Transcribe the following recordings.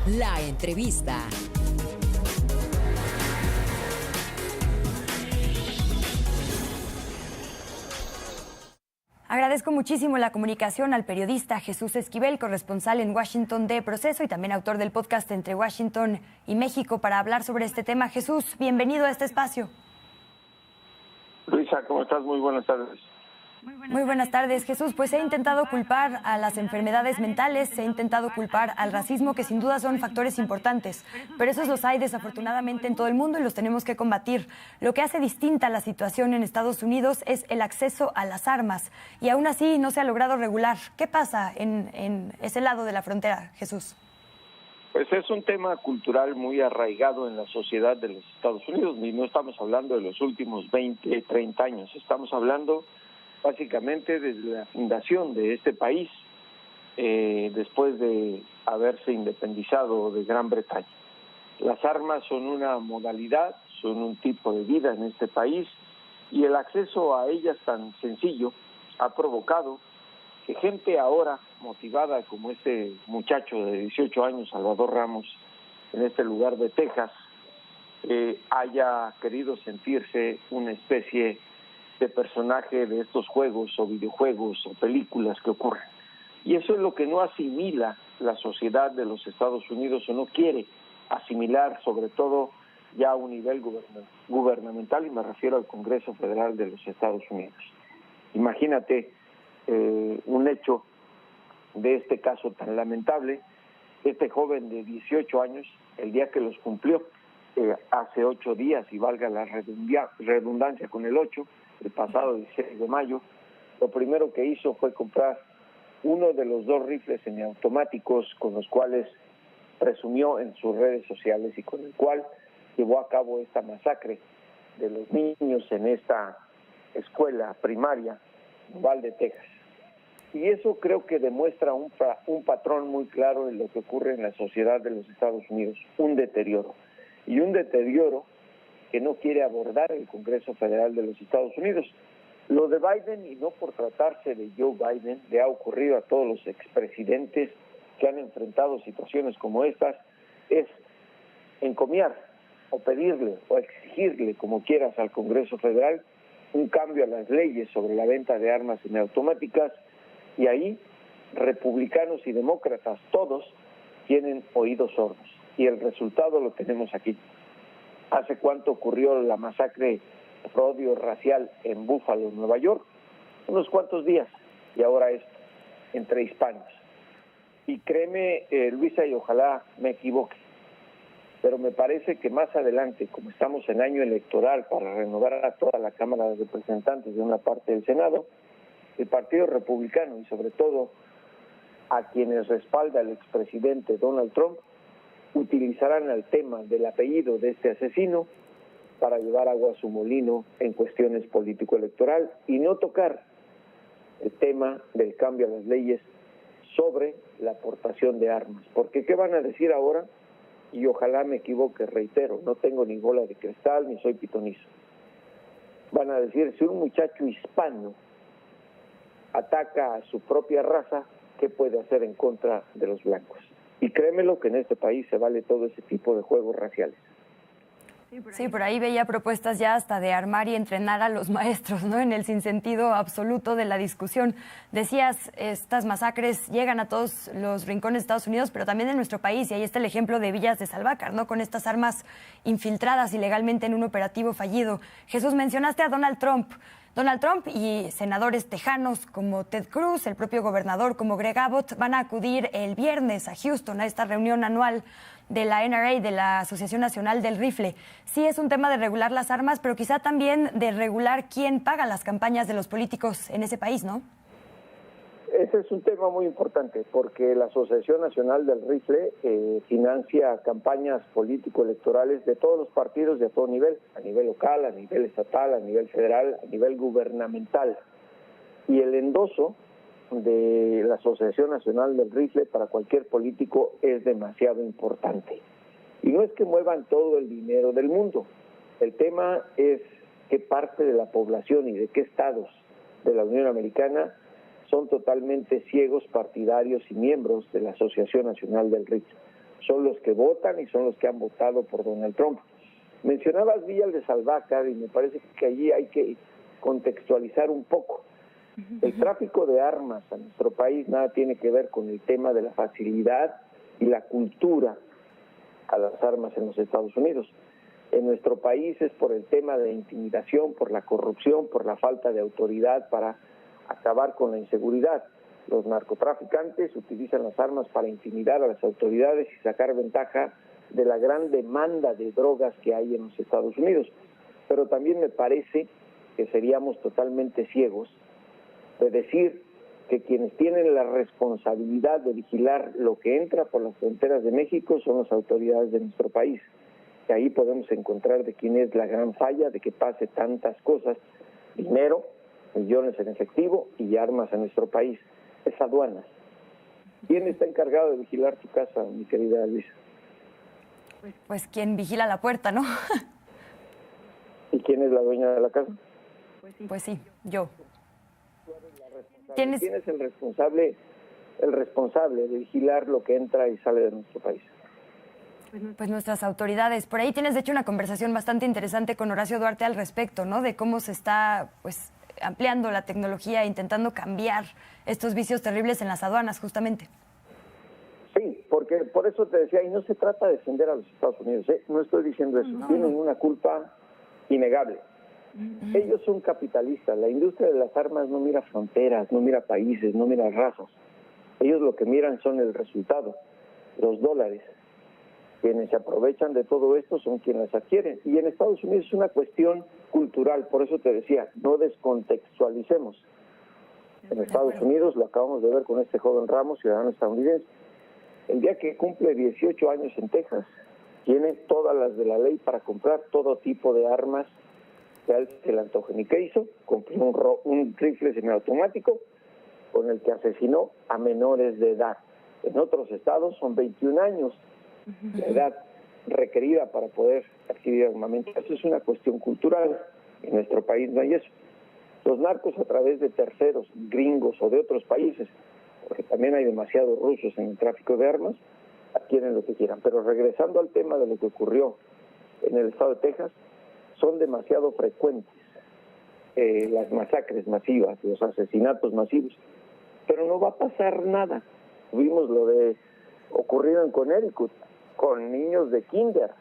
La entrevista. Agradezco muchísimo la comunicación al periodista Jesús Esquivel, corresponsal en Washington de Proceso y también autor del podcast Entre Washington y México, para hablar sobre este tema. Jesús, bienvenido a este espacio. Luisa, ¿cómo estás? Muy buenas tardes. Muy buenas tardes, Jesús. Pues se ha intentado culpar a las enfermedades mentales, se ha intentado culpar al racismo, que sin duda son factores importantes, pero esos los hay desafortunadamente en todo el mundo y los tenemos que combatir. Lo que hace distinta la situación en Estados Unidos es el acceso a las armas y aún así no se ha logrado regular. ¿Qué pasa en ese lado de la frontera, Jesús? Pues es un tema cultural muy arraigado en la sociedad de los Estados Unidos y no estamos hablando de los últimos 20, 30 años, estamos hablando básicamente desde la fundación de este país, después de haberse independizado de Gran Bretaña. Las armas son una modalidad, son un tipo de vida en este país y el acceso a ellas tan sencillo ha provocado que gente ahora motivada como este muchacho de 18 años, Salvador Ramos, en este lugar de Texas, haya querido sentirse una especie de personaje de estos juegos o videojuegos o películas que ocurren. Y eso es lo que no asimila la sociedad de los Estados Unidos o no quiere asimilar, sobre todo ya a un nivel gubernamental, y me refiero al Congreso Federal de los Estados Unidos. Imagínate un hecho de este caso tan lamentable. Este joven de 18 años, el día que los cumplió, hace 8 días, y valga la redundancia con el 8, el pasado 16 de mayo, lo primero que hizo fue comprar uno de los 2 rifles semiautomáticos con los cuales presumió en sus redes sociales y con el cual llevó a cabo esta masacre de los niños en esta escuela primaria en Uvalde, Texas. Y eso creo que demuestra un patrón muy claro en lo que ocurre en la sociedad de los Estados Unidos, un deterioro. Y un deterioro que no quiere abordar el Congreso Federal de los Estados Unidos. Lo de Biden, y no por tratarse de Joe Biden, le ha ocurrido a todos los expresidentes que han enfrentado situaciones como estas, es encomiar o pedirle o exigirle, como quieras, al Congreso Federal un cambio a las leyes sobre la venta de armas semiautomáticas, y ahí republicanos y demócratas todos tienen oídos sordos y el resultado lo tenemos aquí. ¿Hace cuánto ocurrió la masacre por odio racial en Buffalo, Nueva York? Unos cuantos días, y ahora esto, entre hispanos. Y créeme, Luisa, y ojalá me equivoque, pero me parece que más adelante, como estamos en año electoral para renovar a toda la Cámara de Representantes de una parte del Senado, el Partido Republicano y sobre todo a quienes respalda el expresidente Donald Trump, utilizarán el tema del apellido de este asesino para llevar agua a su molino en cuestiones político-electoral y no tocar el tema del cambio a las leyes sobre la aportación de armas. Porque ¿qué van a decir ahora? Y ojalá me equivoque, reitero, no tengo ni bola de cristal ni soy pitonizo. Van a decir, si un muchacho hispano ataca a su propia raza, ¿qué puede hacer en contra de los blancos? Y créemelo que en este país se vale todo ese tipo de juegos raciales. Sí, por ahí veía propuestas ya hasta de armar y entrenar a los maestros, ¿no? En el sinsentido absoluto de la discusión. Decías, estas masacres llegan a todos los rincones de Estados Unidos, pero también en nuestro país, y ahí está el ejemplo de Villas de Salvácar, ¿no? Con estas armas infiltradas ilegalmente en un operativo fallido. Jesús, mencionaste a Donald Trump. Donald Trump y senadores tejanos como Ted Cruz, el propio gobernador como Greg Abbott, van a acudir el viernes a Houston a esta reunión anual de la NRA, de la Asociación Nacional del Rifle. Sí es un tema de regular las armas, pero quizá también de regular quién paga las campañas de los políticos en ese país, ¿no? Ese es un tema muy importante porque la Asociación Nacional del Rifle financia campañas político-electorales de todos los partidos de todo nivel, a nivel local, a nivel estatal, a nivel federal, a nivel gubernamental. Y el endoso de la Asociación Nacional del Rifle para cualquier político es demasiado importante. Y no es que muevan todo el dinero del mundo. El tema es qué parte de la población y de qué estados de la Unión Americana son totalmente ciegos, partidarios y miembros de la Asociación Nacional del Rifle. son los que votan y son los que han votado por Donald Trump. Mencionabas Villa de Salvácar y me parece que allí hay que contextualizar un poco. El tráfico de armas a nuestro país nada tiene que ver con el tema de la facilidad y la cultura a las armas en los Estados Unidos. En nuestro país es por el tema de intimidación, por la corrupción, por la falta de autoridad para acabar con la inseguridad. Los narcotraficantes utilizan las armas para intimidar a las autoridades y sacar ventaja de la gran demanda de drogas que hay en los Estados Unidos. Pero también me parece que seríamos totalmente ciegos de decir que quienes tienen la responsabilidad de vigilar lo que entra por las fronteras de México son las autoridades de nuestro país. Y ahí podemos encontrar de quién es la gran falla de que pase tantas cosas, dinero, millones en efectivo y armas a nuestro país. Es aduanas. ¿Quién está encargado de vigilar tu casa, mi querida Luisa? Pues quien vigila la puerta, ¿no? ¿Y quién es la dueña de la casa? Pues sí, yo. ¿Quién es el responsable de vigilar lo que entra y sale de nuestro país? Pues nuestras autoridades. Por ahí tienes, de hecho, una conversación bastante interesante con Horacio Duarte al respecto, ¿no? De cómo se está, pues, ampliando la tecnología, intentando cambiar estos vicios terribles en las aduanas, justamente. Sí, porque por eso te decía, y no se trata de defender a los Estados Unidos, no estoy diciendo eso, tienen una culpa innegable. Ellos son capitalistas, la industria de las armas no mira fronteras, no mira países, no mira razas. Ellos lo que miran son el resultado, los dólares. Quienes se aprovechan de todo esto son quienes las adquieren. Y en Estados Unidos es una cuestión cultural, por eso te decía, no descontextualicemos. En Estados Unidos, lo acabamos de ver con este joven Ramos, ciudadano estadounidense, el día que cumple 18 años en Texas, tiene todas las de la ley para comprar todo tipo de armas que a él se le antojen. ¿Y qué hizo? Compró un rifle semiautomático con el que asesinó a menores de edad. En otros estados son 21 años la edad requerida para poder adquirir armamento. Eso es una cuestión cultural. En nuestro país no hay eso. Los narcos, a través de terceros, gringos o de otros países, porque también hay demasiados rusos en el tráfico de armas, adquieren lo que quieran. Pero regresando al tema de lo que ocurrió en el estado de Texas, son demasiado frecuentes las masacres masivas, los asesinatos masivos, pero no va a pasar nada. Tuvimos lo de ocurrido en Connecticut con niños de kinder.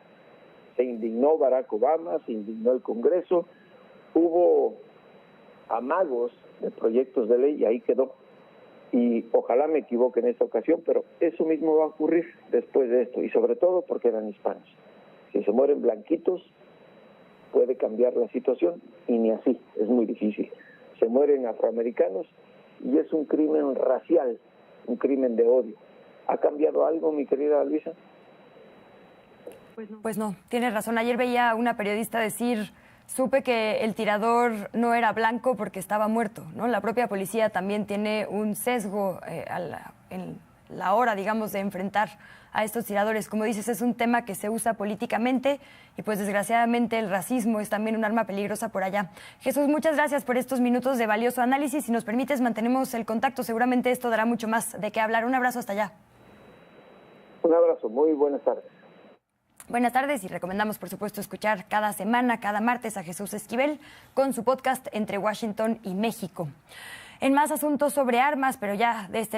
Se indignó Barack Obama, se indignó el Congreso, hubo amagos de proyectos de ley y ahí quedó. Y ojalá me equivoque en esta ocasión, pero eso mismo va a ocurrir después de esto, y sobre todo porque eran hispanos. Si se mueren blanquitos, puede cambiar la situación, y ni así, es muy difícil. Se mueren afroamericanos y es un crimen racial, un crimen de odio. ¿Ha cambiado algo, mi querida Luisa? Pues no, tienes razón. Ayer veía a una periodista decir, supe que el tirador no era blanco porque estaba muerto, ¿no? La propia policía también tiene un sesgo en la hora, digamos, de enfrentar a estos tiradores. Como dices, es un tema que se usa políticamente y pues desgraciadamente el racismo es también un arma peligrosa por allá. Jesús, muchas gracias por estos minutos de valioso análisis. Si nos permites, mantenemos el contacto. Seguramente esto dará mucho más de qué hablar. Un abrazo hasta allá. Un abrazo, muy buenas tardes. Buenas tardes y recomendamos, por supuesto, escuchar cada semana, cada martes a Jesús Esquivel con su podcast Entre Washington y México. En más asuntos sobre armas, pero ya de este